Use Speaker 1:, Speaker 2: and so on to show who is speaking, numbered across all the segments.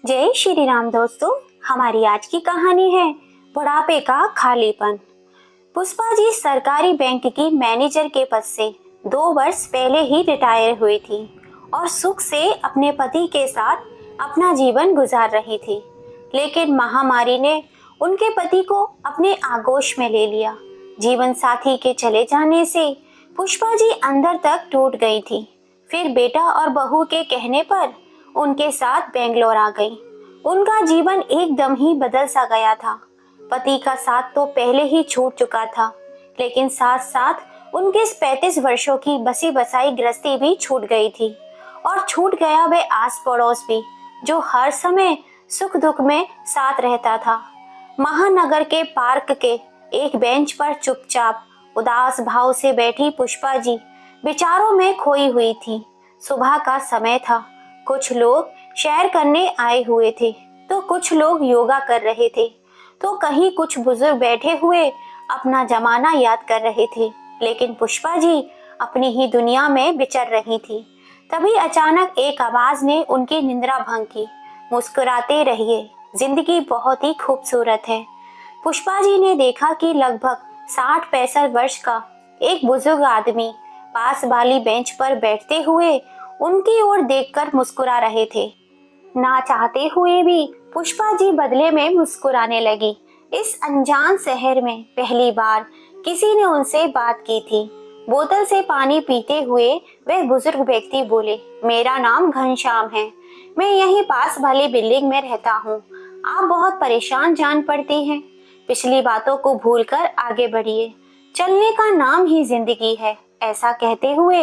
Speaker 1: जय श्री राम दोस्तों। हमारी आज की कहानी है बुढ़ापे का खालीपन। पुष्पा जी सरकारी बैंक की मैनेजर के पद से 2 वर्ष पहले ही रिटायर हुई थी और सुख से अपने पति के साथ अपना जीवन गुजार रही थी। लेकिन महामारी ने उनके पति को अपने आगोश में ले लिया। जीवन साथी के चले जाने से पुष्पा जी अंदर तक टूट गई थी। फिर बेटा और बहू के कहने पर उनके साथ बेंगलोर आ गई। उनका जीवन एकदम ही बदल सा गया था। पति का साथ तो पहले ही छूट चुका था, लेकिन साथ साथ उनके 35 वर्षों की बसी बसाई गृहस्थी भी छूट गई थी और छूट गया वे आस पड़ोस भी, जो हर समय सुख दुख में साथ रहता था। महानगर के पार्क के एक बेंच पर चुपचाप उदास भाव से बैठी पुष्पा जी विचारों में खोई हुई थी। सुबह का समय था। कुछ लोग सैर करने आए हुए थे तो कुछ लोग योगा कर रहे थे, तो कहीं कुछ बुजुर्ग बैठे हुए अपना जमाना याद कर रहे थे। लेकिन पुष्पा जी अपनी ही दुनिया में विचर रही थी। तभी अचानक एक आवाज ने उनकी निंद्रा भंग की। मुस्कुराते रहिए, जिंदगी बहुत ही खूबसूरत है। पुष्पा जी ने देखा कि लगभग 60-65 वर्ष का एक बुजुर्ग आदमी पास वाली बेंच पर बैठते हुए उनकी ओर देखकर मुस्कुरा रहे थे। ना चाहते हुए भी पुष्पा जी बदले में मुस्कुराने लगी। इस अनजान शहर में पहली बार किसी ने उनसे बात की थी। बोतल से पानी पीते हुए वह बुजुर्ग व्यक्ति बोले, मेरा नाम घनश्याम है, मैं यहीं पास वाली बिल्डिंग में रहता हूँ। आप बहुत परेशान जान पड़ते हैं। पिछली बातों को भूलकर आगे बढ़िए, चलने का नाम ही जिंदगी है। ऐसा कहते हुए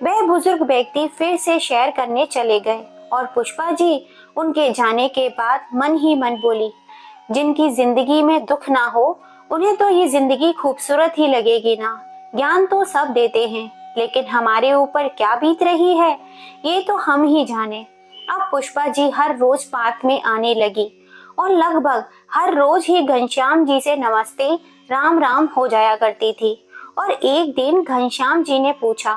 Speaker 1: वह बुजुर्ग व्यक्ति फिर से सैर करने चले गए और पुष्पा जी उनके जाने के बाद मन ही मन बोली, जिनकी जिंदगी में दुख ना हो उन्हें तो ये जिंदगी खूबसूरत ही लगेगी ना। ज्ञान तो सब देते हैं, लेकिन हमारे ऊपर क्या बीत रही है ये तो हम ही जाने। अब पुष्पा जी हर रोज पार्क में आने लगी और लगभग हर रोज ही घनश्याम जी से नमस्ते राम राम हो जाया करती थी। और एक दिन घनश्याम जी ने पूछा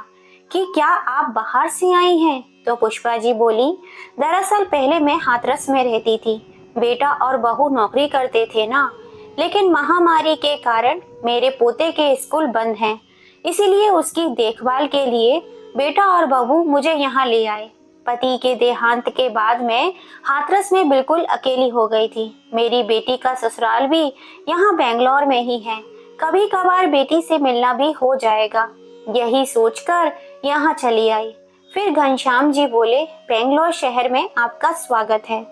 Speaker 1: कि क्या आप बाहर से आई हैं? तो पुष्पा जी बोली, दरअसल पहले मैं हाथरस में रहती थी। बेटा और बहू नौकरी करते थे ना, लेकिन महामारी के कारण मेरे पोते के स्कूल बंद हैं, इसीलिए उसकी देखभाल के लिए बेटा और बहू मुझे यहाँ ले आए। पति के देहांत के बाद मैं हाथरस में बिल्कुल अकेली हो गई थी। मेरी बेटी का ससुराल भी यहाँ बेंगलोर में ही है। कभी कभार बेटी से मिलना भी हो जाएगा, यही सोचकर यहाँ चली आई। फिर घनश्याम जी बोले, बेंगलोर शहर में आपका स्वागत है।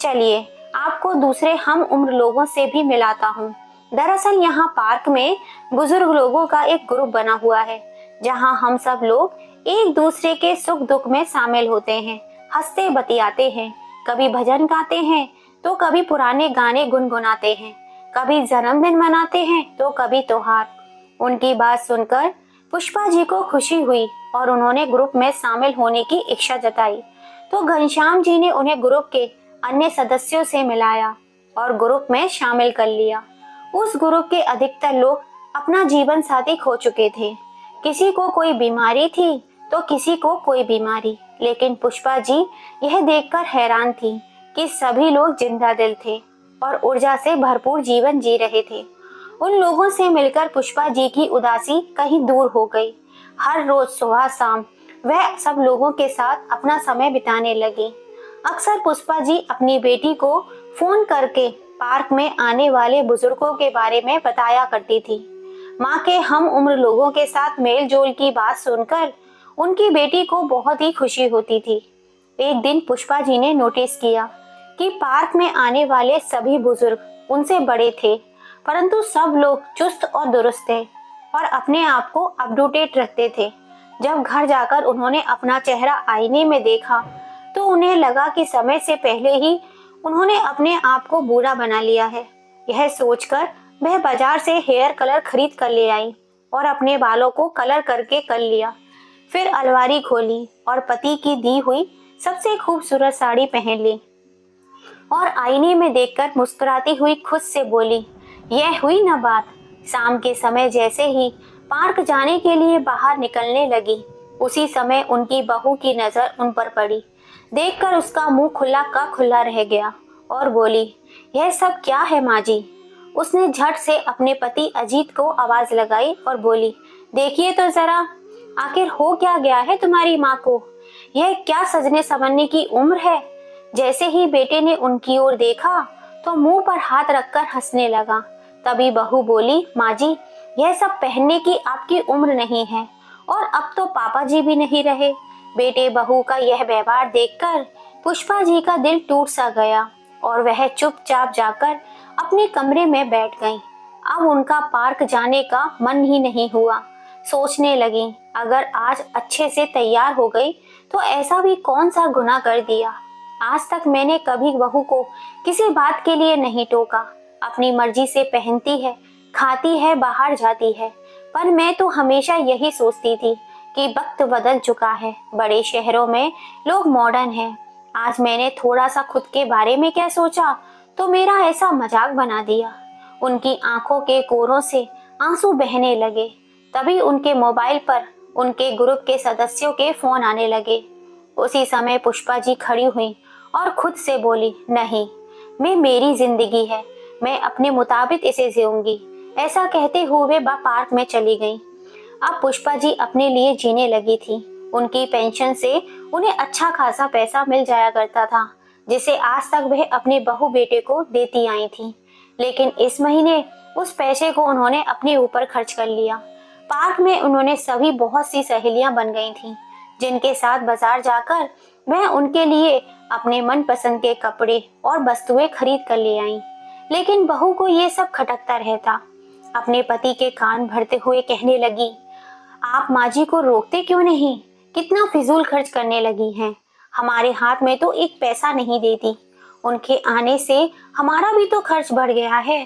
Speaker 1: चलिए आपको दूसरे हम उम्र लोगों से भी मिलाता हूँ। दरअसल यहाँ पार्क में बुजुर्ग लोगों का एक ग्रुप बना हुआ है, जहाँ हम सब लोग एक दूसरे के सुख दुख में शामिल होते हैं, हंसते बतियाते हैं, कभी भजन गाते हैं तो कभी पुराने गाने गुनगुनाते हैं, कभी जन्मदिन मनाते हैं तो कभी त्योहार। उनकी बात सुनकर पुष्पा जी को खुशी हुई और उन्होंने ग्रुप में शामिल होने की इच्छा जताई। तो घनश्याम जी ने उन्हें ग्रुप के अन्य सदस्यों से मिलाया और ग्रुप में शामिल कर लिया। उस ग्रुप के अधिकतर लोग अपना जीवन साथी खो चुके थे। किसी को कोई बीमारी थी तो किसी को कोई बीमारी, लेकिन पुष्पा जी यह देखकर हैरान थी कि सभी लोग जिंदा दिल थे और ऊर्जा से भरपूर जीवन जी रहे थे। उन लोगों से मिलकर पुष्पा जी की उदासी कहीं दूर हो गई। हर रोज सुबह शाम वह सब लोगों के साथ अपना समय बिताने लगी। अक्सर पुष्पा जी अपनी बेटी को फोन करके पार्क में आने वाले बुजुर्गों के बारे में बताया करती थी। माँ के हम उम्र लोगों के साथ मेल जोल की बात सुनकर उनकी बेटी को बहुत ही खुशी होती थी। एक दिन पुष्पा जी ने नोटिस किया कि पार्क में आने वाले सभी बुजुर्ग उनसे बड़े थे, परंतु सब लोग चुस्त और दुरुस्त थे और अपने आप को अपटूडेट रखते थे। जब घर जाकर उन्होंने अपना चेहरा आईने में देखा तो उन्हें लगा कि समय से पहले ही उन्होंने अपने आप को बूढ़ा बना लिया है। यह सोचकर वह बाजार से हेयर कलर खरीद कर ले आई और अपने बालों को कलर करके कर लिया। फिर अलमारी खोली और पति की दी हुई सबसे खूबसूरत साड़ी पहन ली और आईने में देखकर मुस्कुराती हुई खुद से बोली, यह हुई ना बात। शाम के समय जैसे ही पार्क जाने के लिए बाहर निकलने लगी, उसी समय उनकी बहू की नजर उन पर पड़ी। देखकर उसका मुंह खुला का खुला रह गया और बोली, यह सब क्या है माँ जी। उसने झट से अपने पति अजीत को आवाज लगाई और बोली, देखिए तो जरा, आखिर हो क्या गया है तुम्हारी माँ को। यह क्या सजने संवरने की उम्र है। जैसे ही बेटे ने उनकी ओर देखा तो मुंह पर हाथ रखकर हंसने लगा। तभी बहू बोली, माँ जी, यह सब पहनने की आपकी उम्र नहीं है और अब तो पापा जी भी नहीं रहे। बेटे बहू का यह व्यवहार देखकर पुष्पा जी का दिल टूट सा गया और वह चुपचाप जाकर अपने कमरे में बैठ गईं। अब उनका पार्क जाने का मन ही नहीं हुआ। सोचने लगी, अगर आज अच्छे से तैयार हो गई तो ऐसा भी कौन सा गुनाह कर दिया। आज तक मैंने कभी बहू को किसी बात के लिए नहीं टोका। अपनी मर्जी से पहनती है, खाती है, बाहर जाती है। पर मैं तो हमेशा यही सोचती थी कि वक्त बदल चुका है, बड़े शहरों में लोग मॉडर्न हैं। आज मैंने थोड़ा सा खुद के बारे में क्या सोचा तो मेरा ऐसा मजाक बना दिया। उनकी आंखों के कोरों से आंसू बहने लगे। तभी उनके मोबाइल पर उनके ग्रुप के सदस्यों के फोन आने लगे। उसी समय पुष्पा जी खड़ी हुई और खुद से बोली, नहीं, मेरी जिंदगी है, मैं अपने मुताबिक इसे जीऊंगी। ऐसा कहते हुए वह पार्क में चली गई। अब पुष्पा जी अपने लिए जीने लगी थी। उनकी पेंशन से उन्हें अच्छा खासा पैसा मिल जाया करता था, जिसे आज तक वह अपने बहू बेटे को देती आई थी। लेकिन इस महीने उस पैसे को उन्होंने अपने ऊपर खर्च कर लिया। पार्क में उन्होंने सभी बहुत सी सहेलियां बन गई थीं, जिनके साथ बाजार जाकर वह उनके लिए अपने मनपसंद के कपड़े और वस्तुएं खरीद कर ले आई। लेकिन बहू को ये सब खटकता रहता। अपने पति के कान भरते हुए कहने लगी, आप माँ जी को रोकते क्यों नहीं? कितना फिजूल खर्च करने लगी हैं। हमारे हाथ में तो एक पैसा नहीं देती। उनके आने से हमारा भी तो खर्च बढ़ गया है।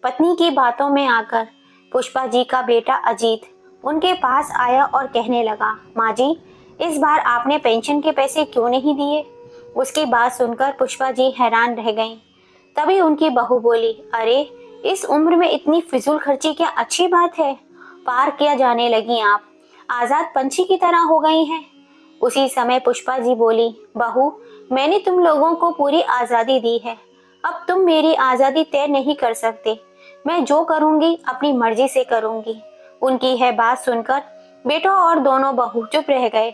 Speaker 1: पत्नी की बातों में आकर पुष्पा जी का बेटा अजीत उनके पास आया और कहने लगा, माँ जी, इस बार आपने पेंशन के पैसे क्यों नहीं दिए? उसकी बात सुनकर पुष्पा जी हैरान रह गईं। तभी उनकी बहू बोली, अरे, इस उम्र में इतनी फिजूल खर्ची क्या अच्छी बात है? पार किया जाने लगी आप, आजाद पंछी की तरह हो गई हैं। उसी समय पुष्पा जी बोली, बहू, मैंने तुम लोगों को पूरी आजादी दी है। अब तुम मेरी आजादी तय नहीं कर सकते। मैं जो करूंगी अपनी मर्जी से करूंगी। उनकी यह बात सुनकर बेटा और दोनों बहू चुप रह गए।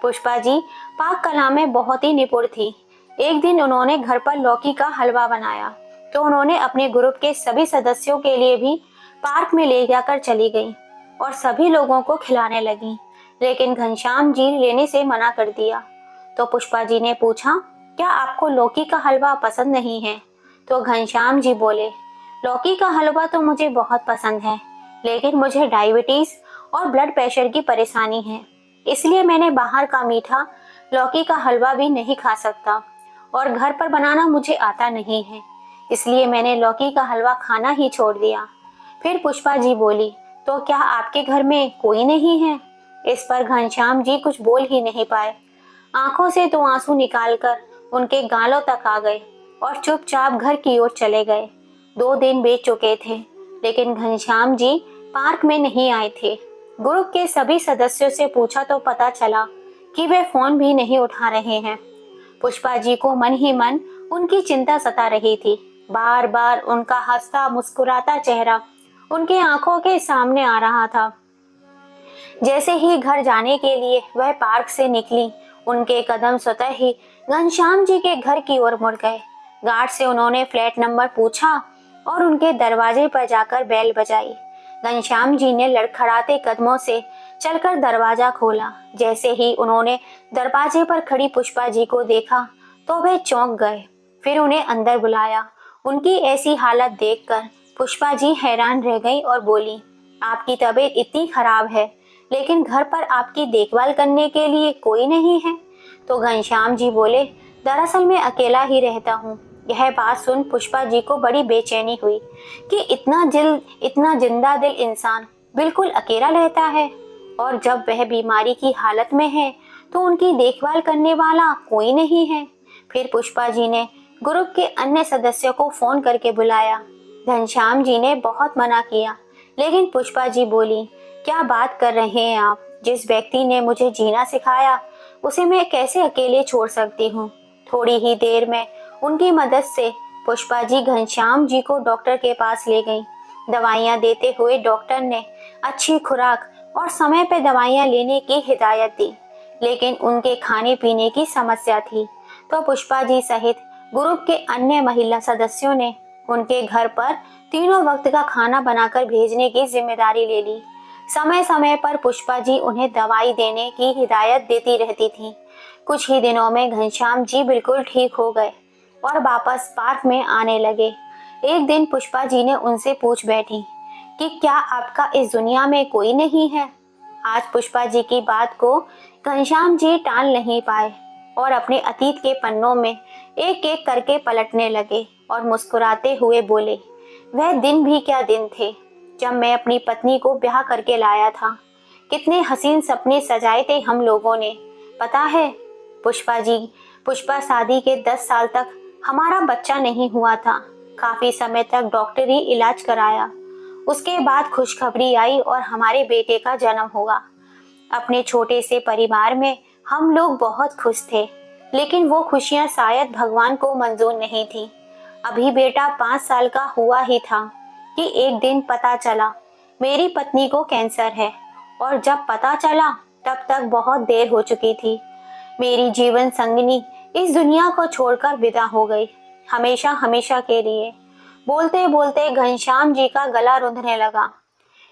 Speaker 1: पुष्पा जी पाक कला में बहुत ही निपुण थी। एक दिन उन्होंने घर पर लौकी का हलवा बनाया तो उन्होंने अपने ग्रुप के सभी सदस्यों के लिए भी पार्क में ले जाकर चली गई और सभी लोगों को खिलाने लगी। लेकिन घनश्याम जी लेने से मना कर दिया। तो पुष्पा जी ने पूछा, क्या आपको लौकी का हलवा पसंद नहीं है? तो घनश्याम जी बोले, लौकी का हलवा तो मुझे बहुत पसंद है, लेकिन मुझे डायबिटीज और ब्लड प्रेशर की परेशानी है, इसलिए मैंने बाहर का मीठा लौकी का हलवा भी नहीं खा सकता और घर पर बनाना मुझे आता नहीं है, इसलिए मैंने लौकी का हलवा खाना ही छोड़ दिया। फिर पुष्पा जी बोली, तो क्या आपके घर में कोई नहीं है? इस पर घनश्याम जी कुछ बोल ही नहीं पाए। आंखों से तो आंसू निकालकर उनके गालों तक आ गए और चुपचाप घर की ओर चले गए। 2 दिन बीत चुके थे, लेकिन घनश्याम जी पार्क में नहीं आए थे। ग्रुप के सभी सदस्यों से पूछा तो पता चला कि वे फोन भी नहीं उठा रहे हैं। पुष्पा जी को मन ही मन उनकी चिंता सता रही थी। बार बार उनका हंसता मुस्कुराता चेहरा उनके आंखों के सामने आ रहा था। जैसे ही घर जाने के लिए वह पार्क से निकली, उनके कदम स्वतः ही घनश्याम जी के घर की ओर मुड़ गए। गार्ड से उन्होंने फ्लैट नंबर पूछा और उनके दरवाजे पर जाकर बेल बजाई। घनश्याम जी ने लड़खड़ाते कदमों से चलकर दरवाजा खोला। जैसे ही उन्होंने दरवाजे पर खड़ी पुष्पा जी को देखा तो वे चौंक गए। फिर उन्हें अंदर बुलाया। उनकी ऐसी हालत देखकर पुष्पा जी हैरान रह गई और बोली, आपकी तबीयत इतनी खराब है, लेकिन घर पर आपकी देखभाल करने के लिए कोई नहीं है? तो घनश्याम जी बोले, दरअसल मैं अकेला ही रहता हूँ। यह बात सुन पुष्पा जी को बड़ी बेचैनी हुई कि इतना जिंदा दिल इंसान बिल्कुल अकेला रहता है, और जब वह बीमारी की हालत में है तो उनकी देखभाल करने वाला कोई नहीं है। फिर पुष्पा जी ने ग्रुप के अन्य सदस्यों को फोन करके बुलाया। घनश्याम जी ने बहुत मना किया, लेकिन पुष्पा जी बोली, क्या बात कर रहे हैं आप? जिस व्यक्ति ने मुझे जीना सिखाया उसे मैं कैसे अकेले छोड़ सकती हूँ। थोड़ी ही देर में उनकी मदद से पुष्पा जी घनश्याम जी को डॉक्टर के पास ले गईं। दवाइयाँ देते हुए डॉक्टर ने अच्छी खुराक और समय पर दवाइयाँ लेने की हिदायत दी, लेकिन उनके खाने पीने की समस्या थी, तो पुष्पा जी सहित ग्रुप के अन्य महिला सदस्यों ने उनके घर पर तीनों वक्त का खाना बनाकर भेजने की जिम्मेदारी ले ली। समय समय पर पुष्पा जी उन्हें दवाई देने की हिदायत देती रहती थी। कुछ ही दिनों में घनश्याम जी बिल्कुल ठीक हो गए और वापस पार्क में आने लगे। एक दिन पुष्पा जी ने उनसे पूछ बैठी कि क्या आपका इस दुनिया में कोई नहीं है। आज पुष्पा जी की बात को घनश्याम जी टाल नहीं पाए और अपने अतीत के पन्नों में एक एक करके पलटने लगे और मुस्कुराते हुए बोले, वह दिन भी क्या दिन थे जब मैं अपनी पत्नी को ब्याह करके लाया था। कितने हसीन सपने सजाए थे हम लोगों ने, पता है पुष्पा जी। पुष्पा शादी के 10 साल तक हमारा बच्चा नहीं हुआ था। काफी समय तक डॉक्टरी इलाज कराया। उसके बाद खुशखबरी आई और हमारे बेटे का जन्म हुआ। अपने छोटे से परिवार में हम लोग बहुत खुश थे, लेकिन वो खुशियां शायद भगवान को मंजूर नहीं थी। अभी बेटा 5 साल का हुआ ही था कि एक दिन पता चला मेरी पत्नी को कैंसर है, और जब पता चला तब तक बहुत देर हो चुकी थी। मेरी जीवन संगिनी इस दुनिया को छोड़कर विदा हो गई, हमेशा हमेशा के लिए। बोलते बोलते घनश्याम जी का गला रुंधने लगा।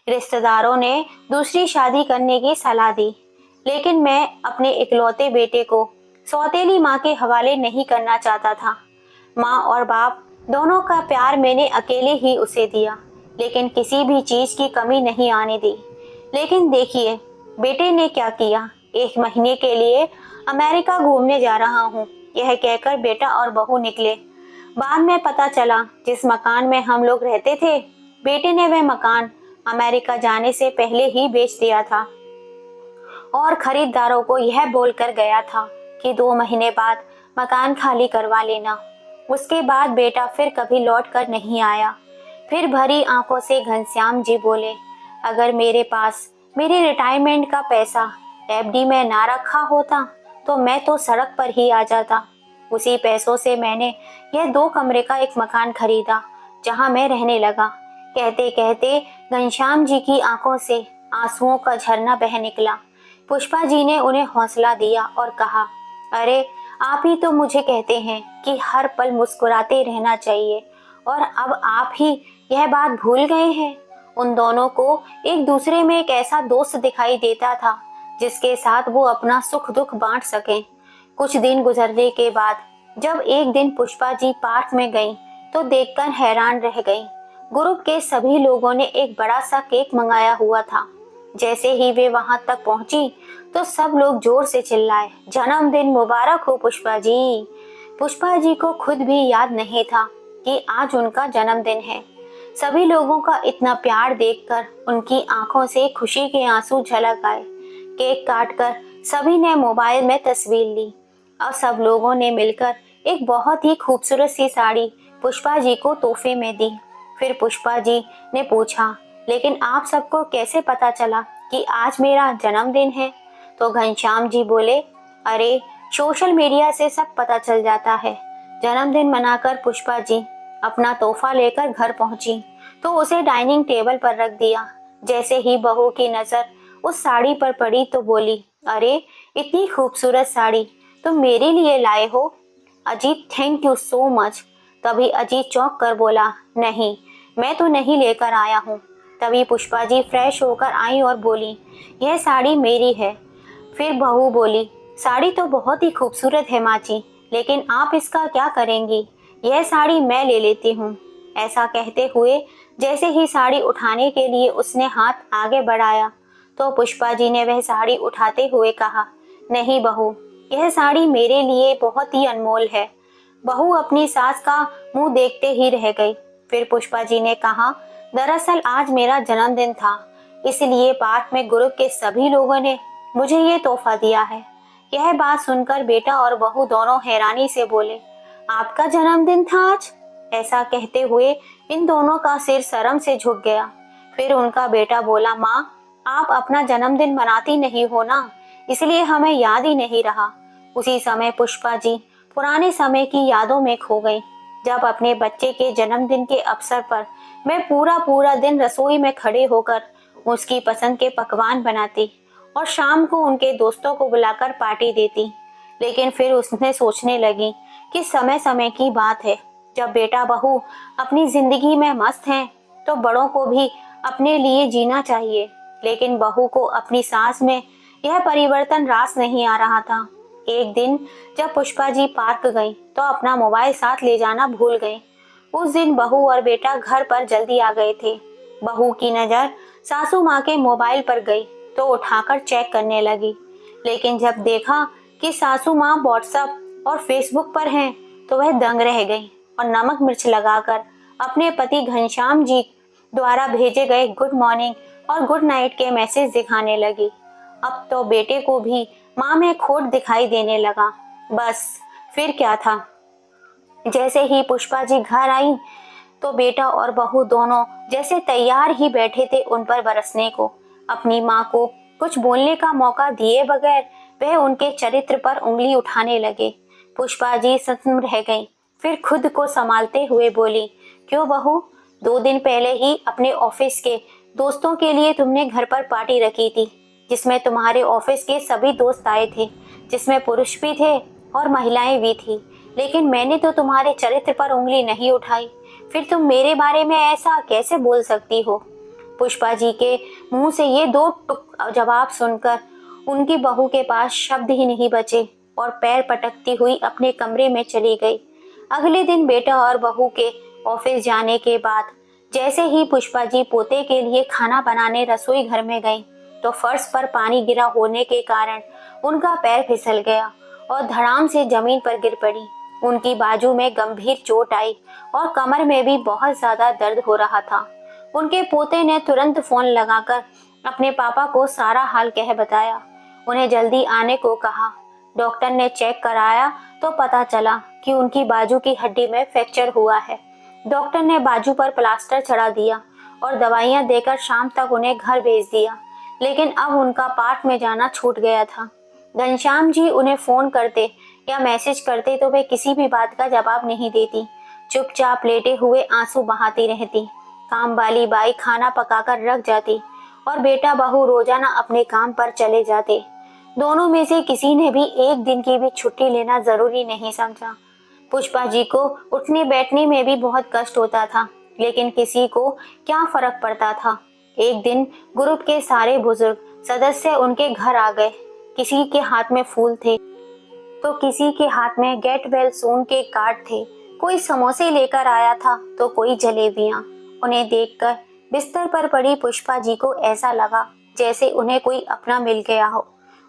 Speaker 1: रिश्तेदारों ने दूसरी शादी करने की सलाह दी, लेकिन मैं अपने इकलौते बेटे को सौतेली माँ के हवाले नहीं करना चाहता था। माँ और बाप दोनों का प्यार मैंने अकेले ही उसे दिया, लेकिन किसी भी चीज की कमी नहीं आने दी। लेकिन देखिए बेटे ने क्या किया, 1 महीने के लिए अमेरिका घूमने जा रहा हूँ, यह कहकर बेटा और बहू निकले। बाद में पता चला जिस मकान में हम लोग रहते थे, बेटे ने वह मकान अमेरिका जाने से पहले ही बेच दिया था और खरीदारों को यह बोलकर गया था कि 2 महीने बाद मकान खाली करवा लेना। उसके बाद बेटा फिर कभी लौट कर नहीं आया। फिर भरी आंखों से घनश्याम जी बोले, अगर मेरे पास मेरे रिटायरमेंट का पैसा एफडी में ना रखा होता तो मैं तो सड़क पर ही आ जाता। उसी पैसों से मैंने यह 2 कमरे का एक मकान खरीदा, जहां मैं रहने लगा। कहते कहते घनश्याम जी की आंखों से आंसुओं का झरना बह निकला। पुष्पा जी ने उन्हें हौसला दिया और कहा, अरे आप ही तो मुझे कहते हैं कि हर पल मुस्कुराते रहना चाहिए, और अब आप ही यह बात भूल गए हैं। उन दोनों को एक दूसरे में एक ऐसा दोस्त दिखाई देता था जिसके साथ वो अपना सुख दुख बांट सकें। कुछ दिन गुजरने के बाद जब एक दिन पुष्पा जी पार्क में गईं, तो देखकर हैरान रह गईं। ग्रुप के सभी लोगों ने एक बड़ा सा केक मंगाया हुआ था। जैसे ही वे वहां तक पहुंची तो सब लोग जोर से चिल्लाए, जन्मदिन मुबारक हो पुष्पा जी। पुष्पा जी को खुद भी याद नहीं था कि आज उनका जन्मदिन है। सभी लोगों का इतना प्यार देखकर उनकी आंखों से खुशी के आंसू झलक आए। केक काटकर सभी ने मोबाइल में तस्वीर ली और सब लोगों ने मिलकर एक बहुत ही खूबसूरत सी साड़ी पुष्पा जी को तोहफे में दी। फिर पुष्पा जी ने पूछा, लेकिन आप सबको कैसे पता चला कि आज मेरा जन्मदिन है? तो घनश्याम जी बोले, अरे सोशल मीडिया से सब पता चल जाता है। जन्मदिन मनाकर पुष्पा जी अपना तोहफा लेकर घर पहुंची तो उसे डाइनिंग टेबल पर रख दिया। जैसे ही बहू की नजर उस साड़ी पर पड़ी तो बोली, अरे इतनी खूबसूरत साड़ी तुम मेरे लिए लाए हो? Ajit thank you so much. तभी अजीत चौंक कर बोला, नहीं मैं तो नहीं लेकर आया हूँ। तभी पुष्पा जी फ्रेश होकर आई और बोली, यह साड़ी मेरी है। फिर बहू बोली, साड़ी तो बहुत ही खूबसूरत है माँ जी, लेकिन आप इसका क्या करेंगी? यह साड़ी मैं ले लेती हूँ। ऐसा कहते हुए जैसे ही साड़ी उठाने के लिए उसने हाथ आगे बढ़ाया तो पुष्पा जी ने वह साड़ी उठाते हुए कहा, नहीं बहू, यह साड़ी मेरे लिए बहुत ही अनमोल है। बहू अपनी सास का मुंह देखते ही रह गई। फिर पुष्पा जी ने कहा, दरअसल आज मेरा जन्मदिन था, इसलिए पार्क में ग्रुप के सभी लोगों ने मुझे ये तोहफा दिया है। यह बात सुनकर बेटा और बहू दोनों हैरानी से बोले, आपका जन्मदिन था आज? ऐसा कहते हुए इन दोनों का सिर शर्म से झुक गया। फिर उनका बेटा बोला, माँ आप अपना जन्मदिन मनाती नहीं हो ना, इसलिए हमें याद ही नहीं रहा। उसी समय पुष्पा जी पुराने समय की यादों में खो गई, जब अपने बच्चे के जन्मदिन के अवसर पर मैं पूरा पूरा दिन रसोई में खड़े होकर उसकी पसंद के पकवान बनाती और शाम को उनके दोस्तों को बुलाकर पार्टी देती। लेकिन फिर उसने सोचने लगी कि समय समय की बात है, जब बेटा बहू अपनी जिंदगी में मस्त हैं तो बड़ों को भी अपने लिए जीना चाहिए। लेकिन बहू को अपनी सास में यह परिवर्तन रास नहीं आ रहा था। एक दिन जब पुष्पा जी पार्क गई तो अपना मोबाइल साथ ले जाना भूल गई। उस दिन बहू और बेटा घर पर जल्दी आ गए थे। बहू की नजर सासू माँ के मोबाइल पर गई तो उठाकर चेक करने लगी, लेकिन जब देखा कि सासू माँ व्हाट्सएप और फेसबुक पर हैं तो वह दंग रह गई और नमक मिर्च लगाकर अपने पति घनश्याम जी द्वारा भेजे गए गुड मॉर्निंग और गुड नाइट के मैसेज दिखाने लगी। अब तो बेटे को भी माँ में खोट दिखाई देने लगा। बस फिर क्या था, जैसे ही पुष्पा जी घर आई तो बेटा और बहू दोनों जैसे तैयार ही बैठे थे उन पर बरसने को। अपनी माँ को कुछ बोलने का मौका दिए बगैर वह उनके चरित्र पर उंगली उठाने लगे। पुष्पा जी सत्म रह गई, फिर खुद को संभालते हुए बोली, क्यों बहू, 2 दिन पहले ही अपने ऑफिस के दोस्तों के लिए तुमने घर पर पार्टी रखी थी, जिसमें तुम्हारे ऑफिस के सभी दोस्त आए थे, जिसमें पुरुष भी थे और महिलाएं भी थी, लेकिन मैंने तो तुम्हारे चरित्र पर उंगली नहीं उठाई। फिर तुम मेरे बारे में ऐसा कैसे बोल सकती हो? पुष्पा जी के मुंह से ये 2 टुक जवाब सुनकर उनकी बहू के पास शब्द ही नहीं बचे और पैर पटकती हुई अपने कमरे में चली गई। अगले दिन बेटा और बहू के ऑफिस जाने के बाद जैसे ही पुष्पा जी पोते के लिए खाना बनाने रसोई घर में गई तो फर्श पर पानी गिरा होने के कारण उनका पैर फिसल गया और धड़ाम से जमीन पर गिर पड़ी। उनकी बाजू में गंभीर चोट आई और कमर में भी बहुत ज्यादा दर्द हो रहा था। उनके पोते ने तुरंत फोन लगाकर अपने पापा को सारा हाल कह बताया। उन्हें जल्दी आने को कहा। डॉक्टर ने चेक कराया तो पता चला कि उनकी बाजू की हड्डी में फ्रैक्चर हुआ है। डॉक्टर ने बाजू पर प्लास्टर चढ़ा दिया और दवाइयां देकर शाम तक उन्हें घर भेज दिया, लेकिन अब उनका पार्क में जाना छूट गया था। घनश्याम जी उन्हें फोन करते या मैसेज करते तो वे किसी भी बात का जवाब नहीं देती, चुपचाप लेटे हुए आंसू बहाती रहती। काम वाली बाई खाना पकाकर रख जाती और बेटा बहू रोजाना अपने काम पर चले जाते। दोनों में से किसी ने भी एक दिन की भी छुट्टी लेना जरूरी नहीं समझा। पुष्पा जी को उठने बैठने में भी बहुत कष्ट होता था, लेकिन किसी को क्या फर्क पड़ता था। एक दिन ग्रुप के सारे बुजुर्ग सदस्य उनके घर आ गए। किसी के हाथ में फूल थे तो किसी के हाथ में गेट वेल सून के कार्ड थे। कोई समोसे लेकर आया था तो कोई जलेबियां। उन्हें देखकर बिस्तर पर पड़ी पुष्पा जी को ऐसा लगा जैसे उन्हें कोई अपना मिल गया हो।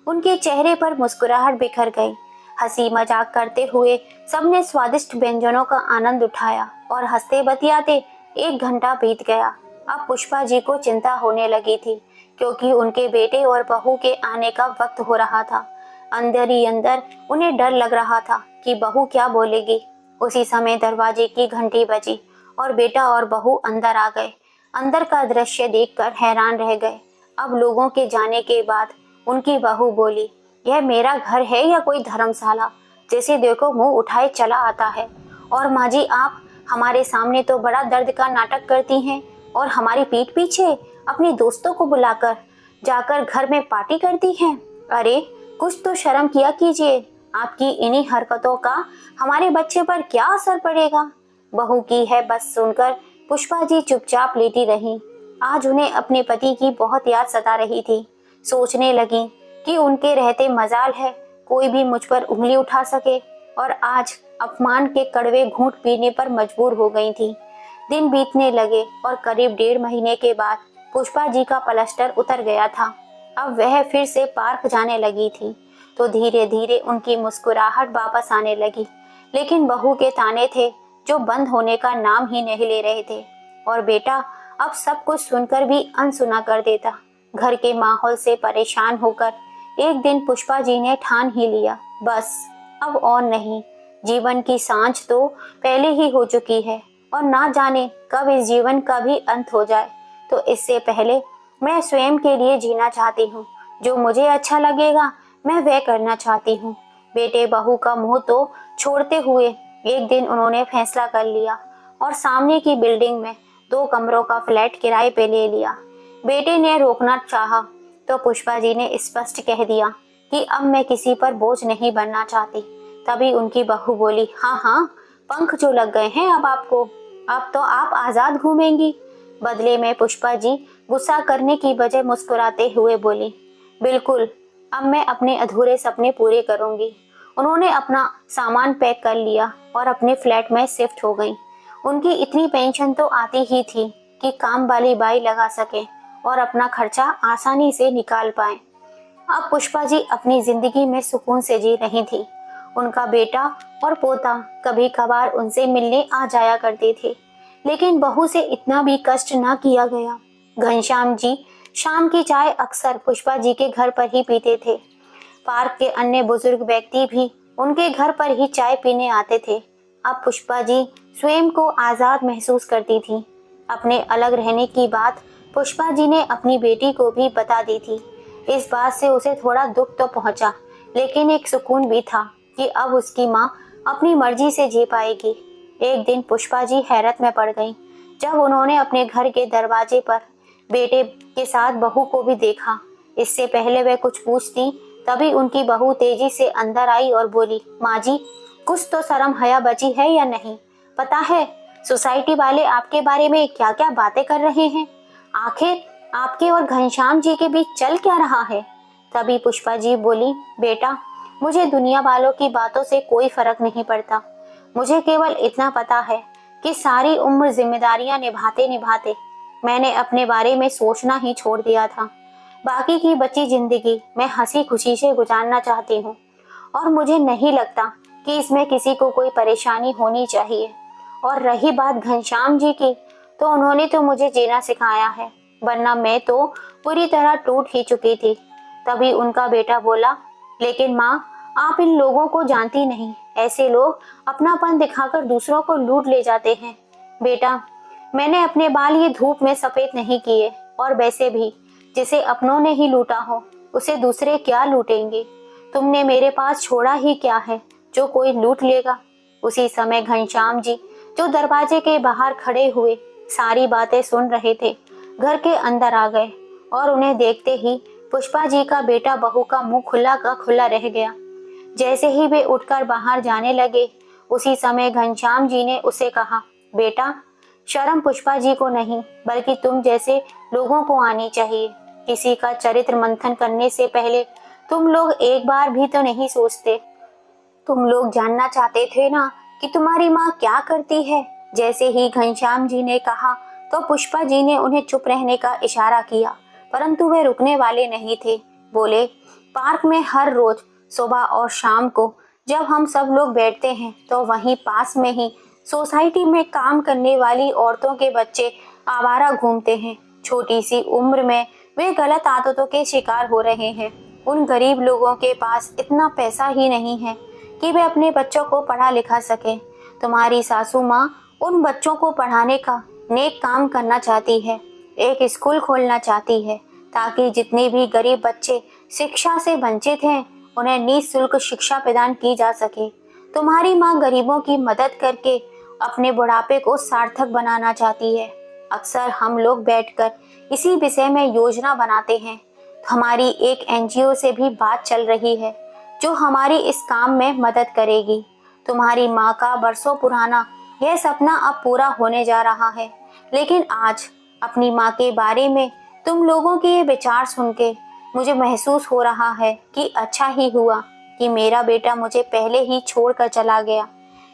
Speaker 1: उनके चेहरे पर मुस्कुराहट बिखर गई। हंसी मजाक करते हुए सबने स्वादिष्ट व्यंजनों का आनंद उठाया और हंसते बतियाते 1 घंटा बीत गया। अब पुष्पा जी को चिंता होने लगी थी, क्योंकि उनके बेटे और बहू के आने का वक्त हो रहा था। अंदर ही अंदर उन्हें डर लग रहा था कि बहू क्या बोलेगी। उसी समय दरवाजे की घंटी बजी और बेटा और बहू अंदर आ गए। अंदर का दृश्य देखकर हैरान रह गए। अब लोगों के जाने के बाद उनकी बहू बोली, यह मेरा घर है या कोई धर्मशाला? जैसे देखो मुंह उठाए चला आता है। और माँ जी, आप हमारे सामने तो बड़ा दर्द का नाटक करती हैं और हमारी पीठ पीछे अपने दोस्तों को बुलाकर जाकर घर में पार्टी करती हैं। अरे कुछ तो शर्म किया कीजिए। आपकी इन्हीं हरकतों का हमारे बच्चे पर क्या असर पड़ेगा? बहू की है बस सुनकर पुष्पा जी चुपचाप लेटी रहीं। आज उन्हें अपने पति की बहुत याद सता रही थी। सोचने लगी कि उनके रहते मजाल है कोई भी मुझ पर उंगली उठा सके, और आज अपमान के कड़वे घूंट पीने पर मजबूर हो गई थी। दिन बीतने लगे और करीब 1.5 महीने के बाद पुष्पा जी का प्लास्टर उतर गया था। अब वह फिर से पार्क जाने लगी थी तो धीरे धीरे उनकी मुस्कुराहट वापस आने लगी। लेकिन बहू के ताने थे जो बंद होने का नाम ही नहीं ले रहे थे, और बेटा अब सब कुछ सुनकर भी अनसुना कर देता। घर के माहौल से परेशान होकर एक दिन पुष्पा जी ने ठान ही लिया, बस अब और नहीं। जीवन की सांझ तो पहले ही हो चुकी है और ना जाने कब इस जीवन का भी अंत हो जाए, तो इससे पहले मैं स्वयं के लिए जीना चाहती हूँ। जो मुझे अच्छा लगेगा मैं वह करना चाहती हूँ। बेटे बहू का मुंह तो छोड़ते हुए एक दिन उन्होंने फैसला कर लिया और सामने की बिल्डिंग में 2 कमरों का फ्लैट किराए पे ले लिया। बेटे ने रोकना चाहा तो पुष्पा जी ने स्पष्ट कह दिया कि अब मैं किसी पर बोझ नहीं बनना चाहती। तभी उनकी बहू बोली, हाँ हाँ, पंख जो लग गए हैं अब आपको, अब तो आप आजाद घूमेंगी। बदले में पुष्पा जी गुस्सा करने की बजाय मुस्कुराते हुए बोली, बिल्कुल, अब मैं अपने अधूरे सपने पूरे करूंगी। उन्होंने अपना सामान पैक कर लिया और अपने फ्लैट में शिफ्ट हो गई। उनकी इतनी पेंशन तो आती ही थी कि काम वाली बाई लगा सके और अपना खर्चा आसानी से निकाल पाए। अब पुष्पा जी अपनी जिंदगी में सुकून से जी रही थी। उनका बेटा और पोता कभी कभार उनसे मिलने आ जाया करते थे, लेकिन बहू से इतना भी कष्ट ना किया गया। घनश्याम जी शाम की चाय अक्सर पुष्पा जी के घर पर ही पीते थे। पार्क के अन्य बुजुर्ग व्यक्ति भी उनके घर पर ही चाय पीने आते थे। अब पुष्पा जी स्वयं को आजाद महसूस करती थी। अपने अलग रहने की बात पुष्पा जी ने अपनी बेटी को भी बता दी थी। इस बात से उसे थोड़ा दुख तो पहुंचा, लेकिन एक सुकून भी था कि अब उसकी माँ अपनी मर्जी से जी पाएगी। एक दिन पुष्पा जी हैरत में पड़ गईं जब उन्होंने अपने घर के दरवाजे पर बेटे के साथ बहू को भी देखा। इससे पहले वह कुछ पूछती, तभी उनकी बहू तेजी से अंदर आई और बोली, माँ जी, कुछ तो शर्म हया बची है या नहीं? पता है सोसाइटी वाले आपके बारे में क्या क्या बातें कर रहे हैं? आखिर आपके और घनश्याम जी के बीच चल क्या रहा है? तभी पुष्पा जी बोली, बेटा, मुझे दुनिया वालों की बातों से कोई फर्क नहीं पड़ता। मुझे केवल इतना पता है कि सारी उम्र जिम्मेदारियां निभाते निभाते मैंने अपने बारे में सोचना ही छोड़ दिया था। बाकी की बची जिंदगी मैं हंसी खुशी से गुजारना चाहती हूँ और मुझे नहीं लगता कि इसमें किसी को कोई परेशानी होनी चाहिए। और रही बात घनश्याम जी की, तो उन्होंने तो मुझे जीना सिखाया है, वरना मैं तो पूरी तरह टूट ही चुकी थी। तभी उनका बेटा बोला, लेकिन माँ, आप इन लोगों को जानती नहीं। ऐसे लोग अपनापन दिखाकर दूसरों को लूट ले जाते हैं। बेटा, मैंने अपने बाल ये धूप में सफेद नहीं किए, और वैसे भी जिसे अपनों ने ही लूटा हो उसे दूसरे क्या लूटेंगे? तुमने मेरे पास छोड़ा ही क्या है जो कोई लूट लेगा? उसी समय घनश्याम जी, जो दरवाजे के बाहर खड़े हुए सारी बातें सुन रहे थे, घर के अंदर आ गए और उन्हें देखते ही पुष्पा जी का बेटा बहू का मुंह खुला का खुला रह गया। जैसे ही वे उठकर बाहर जाने लगे, उसी समय घनश्याम जी ने उसे कहा, बेटा, शर्म पुष्पा जी को नहीं बल्कि तुम जैसे लोगों को आनी चाहिए। किसी का चरित्र मंथन करने से पहले तुम लोग एक बार भी तो नहीं सोचते। तुम लोग जानना चाहते थे ना कि तुम्हारी माँ क्या करती है? जैसे ही घनश्याम जी ने कहा तो पुष्पा जी ने उन्हें चुप रहने का इशारा किया, परंतु वे रुकने वाले नहीं थे। बोले, पार्क में हर रोज सुबह और शाम को जब हम सब लोग बैठते हैं तो वहीं पास में ही सोसाइटी में काम करने वाली औरतों के बच्चे आवारा घूमते हैं। छोटी सी उम्र में वे गलत आदतों के शिकार हो रहे हैं। उन गरीब लोगों के पास इतना पैसा ही नहीं है कि वे अपने बच्चों को पढ़ा लिखा सके। तुम्हारी सासू माँ उन बच्चों को पढ़ाने का नेक काम करना चाहती है, एक स्कूल खोलना चाहती है ताकि जितने भी गरीब बच्चे शिक्षा से वंचित हैं उन्हें निःशुल्क शिक्षा प्रदान की जा सके। तुम्हारी माँ गरीबों की मदद करके अपने बुढ़ापे को सार्थक बनाना चाहती है। अक्सर हम लोग बैठकर इसी विषय में योजना बनाते हैं। हमारी एक एनजीओ से भी बात चल रही है जो हमारी इस काम में मदद करेगी। तुम्हारी माँ का बरसों पुराना यह सपना अब पूरा होने जा रहा है। लेकिन आज अपनी माँ के बारे में तुम लोगों के ये विचार सुन के मुझे महसूस हो रहा है कि अच्छा ही हुआ कि मेरा बेटा मुझे पहले ही छोड़कर चला गया।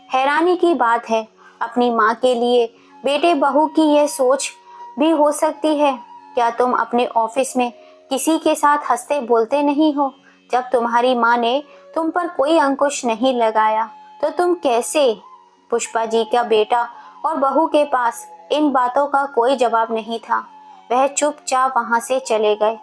Speaker 1: हैरानी की बात है, अपनी माँ के लिए बेटे बहू की यह सोच भी हो सकती है। क्या तुम अपने ऑफिस में किसी के साथ हंसते बोलते नहीं हो? जब तुम्हारी माँ ने तुम पर कोई अंकुश नहीं लगाया तो तुम कैसे? पुष्पा जी का बेटा और बहू के पास इन बातों का कोई जवाब नहीं था। वह चुपचाप वहां से चले गए।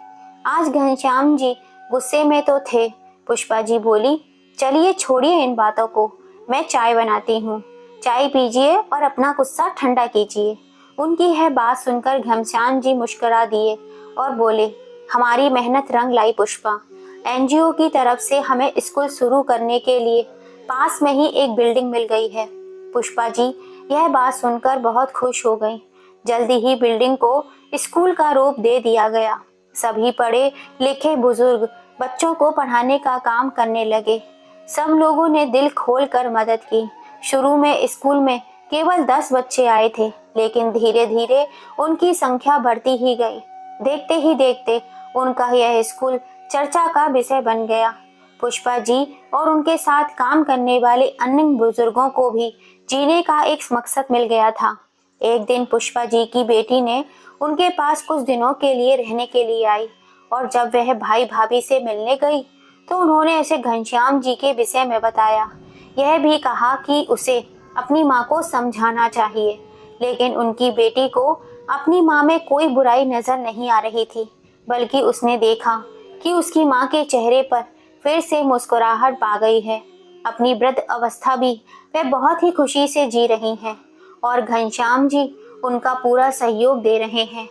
Speaker 1: आज घनश्याम जी गुस्से में तो थे। पुष्पा जी बोली, चलिए छोड़िए इन बातों को, मैं चाय बनाती हूँ, चाय पीजिए और अपना गुस्सा ठंडा कीजिए। उनकी यह बात सुनकर घनश्याम जी मुस्कुरा दिए और बोले, हमारी मेहनत रंग लाई पुष्पा। एनजीओ की तरफ से हमें स्कूल शुरू करने के लिए पास में ही एक बिल्डिंग मिल गई है। पुष्पा जी यह बात सुनकर बहुत खुश हो गई। जल्दी ही बिल्डिंग को स्कूल का रूप दे दिया गया। सभी पढ़े लिखे बुजुर्ग बच्चों को पढ़ाने का काम करने लगे। सब लोगों ने दिल खोल कर मदद की। शुरू में स्कूल में केवल 10 बच्चे आए थे, लेकिन धीरे धीरे उनकी संख्या बढ़ती ही गई। देखते ही देखते उनका यह स्कूल चर्चा का विषय बन गया। पुष्पा जी और उनके साथ काम करने वाले अन्य बुजुर्गों को भी जीने का एक मकसद मिल गया था। एक दिन पुष्पा जी की बेटी ने उनके पास कुछ दिनों के लिए रहने के लिए आई, और जब वह भाई भाभी से मिलने गई तो उन्होंने उसे घनश्याम जी के विषय में बताया। यह भी कहा कि उसे अपनी माँ को समझाना चाहिए, लेकिन उनकी बेटी को अपनी माँ में कोई बुराई नजर नहीं आ रही थी, बल्कि उसने देखा कि उसकी माँ के चेहरे पर फिर से मुस्कुराहट आ गई है। अपनी वृद्ध अवस्था भी वे बहुत ही खुशी से जी रही हैं, और घनश्याम जी उनका पूरा सहयोग दे रहे हैं।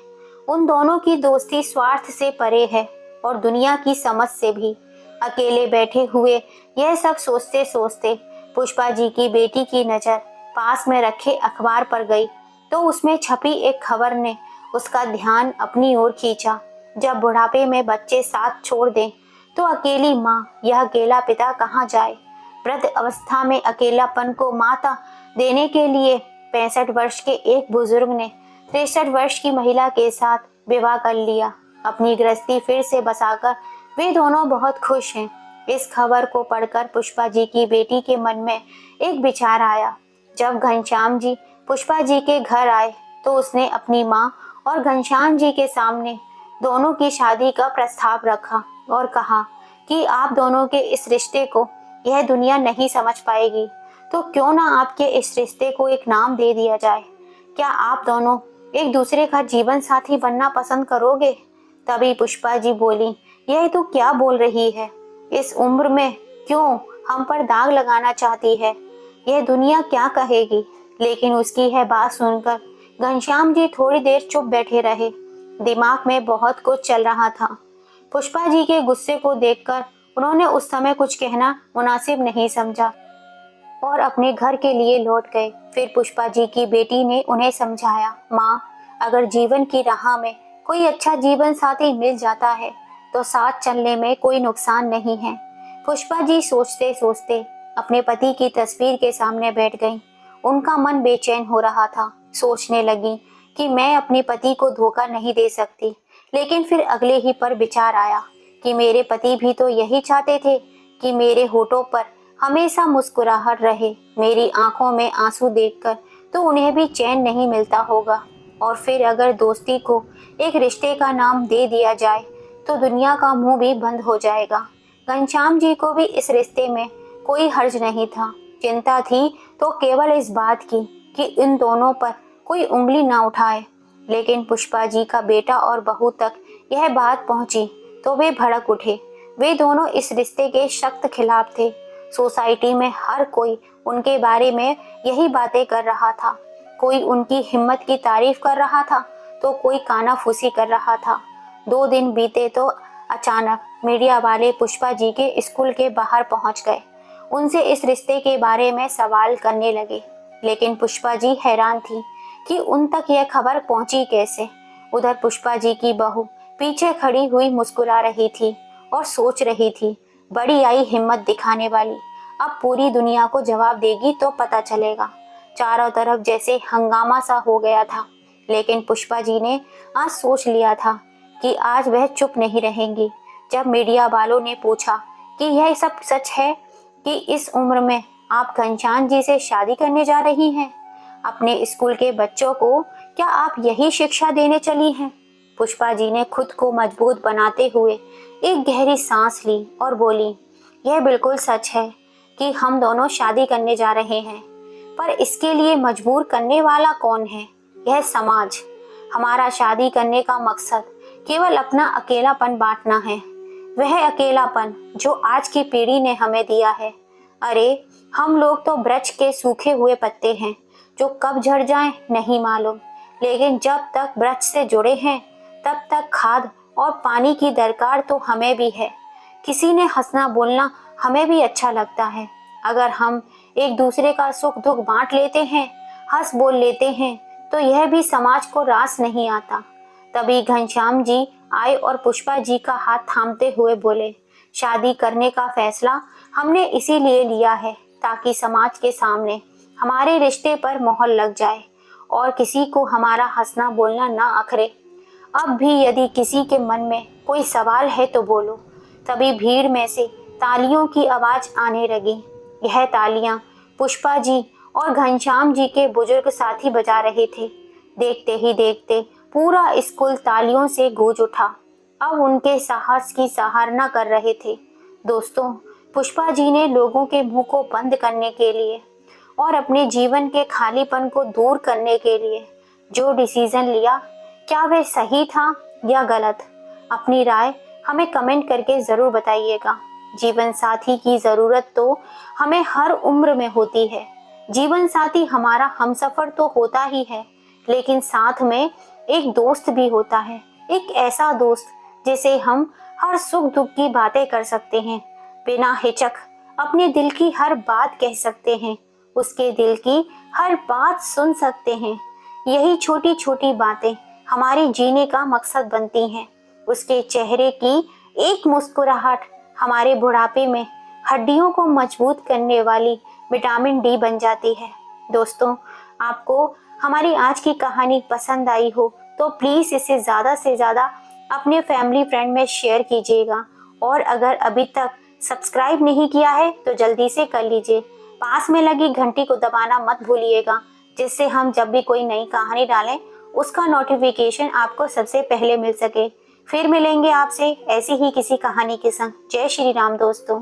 Speaker 1: उन दोनों की दोस्ती स्वार्थ से परे है और दुनिया की समझ से भी। अकेले बैठे हुए यह सब सोचते सोचते पुष्पा जी की बेटी की नज़र पास में रखे अखबार पर गई, तो उसमें छपी एक खबर ने उसका ध्यान अपनी ओर खींचा। जब बुढ़ापे में बच्चे साथ छोड़ दें तो अकेली माँ यह अकेला पिता कहाँ जाए। वृद्ध अवस्था में अकेलापन को माता देने के लिए 65 वर्ष के एक बुजुर्ग ने 63 वर्ष की महिला के साथ विवाह कर लिया। अपनी गृहस्थी फिर से बसाकर वे दोनों बहुत खुश हैं। इस खबर को पढ़कर पुष्पा जी की बेटी के मन में एक विचार आया। जब घनश्याम जी पुष्पा जी के घर आए तो उसने अपनी माँ और घनश्याम जी के सामने दोनों की शादी का प्रस्ताव रखा और कहा कि आप दोनों के इस रिश्ते को यह दुनिया नहीं समझ पाएगी, तो क्यों ना आपके इस रिश्ते को एक नाम दे दिया जाए। क्या आप दोनों एक दूसरे का जीवन साथी बनना पसंद करोगे? तभी पुष्पा जी बोली, यह तो क्या बोल रही है, इस उम्र में क्यों हम पर दाग लगाना चाहती है, यह दुनिया क्या कहेगी। लेकिन उसकी यह बात सुनकर घनश्याम जी थोड़ी देर चुप बैठे रहे। दिमाग में बहुत कुछ चल रहा था। पुष्पा जी के गुस्से को देखकर उन्होंने उस समय कुछ कहना मुनासिब नहीं समझा और अपने घर के लिए लौट गए। फिर पुष्पा जी की बेटी ने उन्हें समझाया, माँ, अगर जीवन की राह में कोई अच्छा जीवन साथी मिल जाता है तो साथ चलने में कोई नुकसान नहीं है। पुष्पा जी सोचते सोचते अपने पति की तस्वीर के सामने बैठ गईं। उनका मन बेचैन हो रहा था। सोचने लगी कि मैं अपने पति को धोखा नहीं दे सकती। लेकिन फिर अगले ही पर विचार आया कि मेरे पति भी तो यही चाहते थे कि मेरे होठों पर हमेशा मुस्कुराहट रहे। मेरी आंखों में आंसू देखकर तो उन्हें भी चैन नहीं मिलता होगा। और फिर अगर दोस्ती को एक रिश्ते का नाम दे दिया जाए तो दुनिया का मुंह भी बंद हो जाएगा। घनश्याम जी को भी इस रिश्ते में कोई हर्ज नहीं था। चिंता थी तो केवल इस बात की कि इन दोनों पर कोई उंगली ना उठाए। लेकिन पुष्पा जी का बेटा और बहू तक यह बात पहुंची तो वे भड़क उठे। वे दोनों इस रिश्ते के सख्त खिलाफ थे। सोसाइटी में हर कोई उनके बारे में यही बातें कर रहा था। कोई उनकी हिम्मत की तारीफ कर रहा था तो कोई कानाफूसी कर रहा था। 2 दिन बीते तो अचानक मीडिया वाले पुष्पा जी के स्कूल के बाहर पहुंच गए। उनसे इस रिश्ते के बारे में सवाल करने लगे। लेकिन पुष्पा जी हैरान थी कि उन तक यह खबर पहुंची कैसे। उधर पुष्पा जी की बहू पीछे खड़ी हुई मुस्कुरा रही थी और सोच रही थी, बड़ी आई हिम्मत दिखाने वाली, अब पूरी दुनिया को जवाब देगी तो पता चलेगा। चारों तरफ जैसे हंगामा सा हो गया था। लेकिन पुष्पा जी ने आज सोच लिया था कि आज वह चुप नहीं रहेंगी। जब मीडिया वालों ने पूछा कि यह सब सच है कि इस उम्र में आप घनश्याम जी से शादी करने जा रही हैं, अपने स्कूल के बच्चों को क्या आप यही शिक्षा देने चली हैं? पुष्पा जी ने खुद को मजबूत बनाते हुए एक गहरी सांस ली और बोली, यह बिल्कुल सच है कि हम दोनों शादी करने जा रहे हैं, पर इसके लिए मजबूर करने वाला कौन है? यह समाज। हमारा शादी करने का मकसद केवल अपना अकेलापन बांटना है, वह अकेलापन जो आज की पीढ़ी ने हमें दिया है। अरे, हम लोग तो वृक्ष के सूखे हुए पत्ते हैं जो कब झड़ जाएं नहीं मालूम, लेकिन जब तक वृक्ष से जुड़े हैं तब तक खाद और पानी की दरकार तो हमें भी है। किसी ने हंसना बोलना हमें भी अच्छा लगता है। अगर हम एक दूसरे का सुख दुख बांट लेते हैं, हंस बोल लेते हैं, तो यह भी समाज को रास नहीं आता। तभी घनश्याम जी आए और पुष्पा जी का हाथ थामते हुए बोले, शादी करने का फैसला हमने इसीलिए लिया है ताकि समाज के सामने हमारे रिश्ते पर मोहर लग जाए और किसी को हमारा हंसना बोलना ना अखरे। अब भी यदि किसी के मन में कोई सवाल है तो बोलो। तभी भीड़ में से तालियों की आवाज आने लगी। यह तालियां पुष्पा जी और घनश्याम जी के बुजुर्ग साथी बजा रहे थे। देखते ही देखते पूरा स्कूल तालियों से गूंज उठा। अब उनके साहस की सराहना कर रहे थे। दोस्तों, पुष्पा जी ने लोगों के मुंह को बंद करने के लिए और अपने जीवन के खालीपन को दूर करने के लिए जो डिसीजन लिया, क्या वह सही था या गलत? अपनी राय हमें कमेंट करके ज़रूर बताइएगा। जीवन साथी की ज़रूरत तो हमें हर उम्र में होती है। जीवन साथी हमारा हमसफ़र तो होता ही है, लेकिन साथ में एक दोस्त भी होता है। एक ऐसा दोस्त जिसे हम हर सुख दुख की बातें कर सकते हैं, बिना हिचक अपने दिल की हर बात कह सकते हैं, उसके दिल की हर बात सुन सकते हैं। यही छोटी छोटी बातें हमारे जीने का मकसद बनती हैं। उसके चेहरे की एक मुस्कुराहट हमारे बुढ़ापे में हड्डियों को मजबूत करने वाली विटामिन डी बन जाती है। दोस्तों, आपको हमारी आज की कहानी पसंद आई हो तो प्लीज़ इसे ज़्यादा से ज़्यादा अपने फैमिली फ्रेंड में शेयर कीजिएगा, और अगर अभी तक सब्सक्राइब नहीं किया है तो जल्दी से कर लीजिए। पास में लगी घंटी को दबाना मत भूलिएगा, जिससे हम जब भी कोई नई कहानी डालें उसका नोटिफिकेशन आपको सबसे पहले मिल सके। फिर मिलेंगे आपसे ऐसी ही किसी कहानी के संग। जय श्री राम दोस्तों।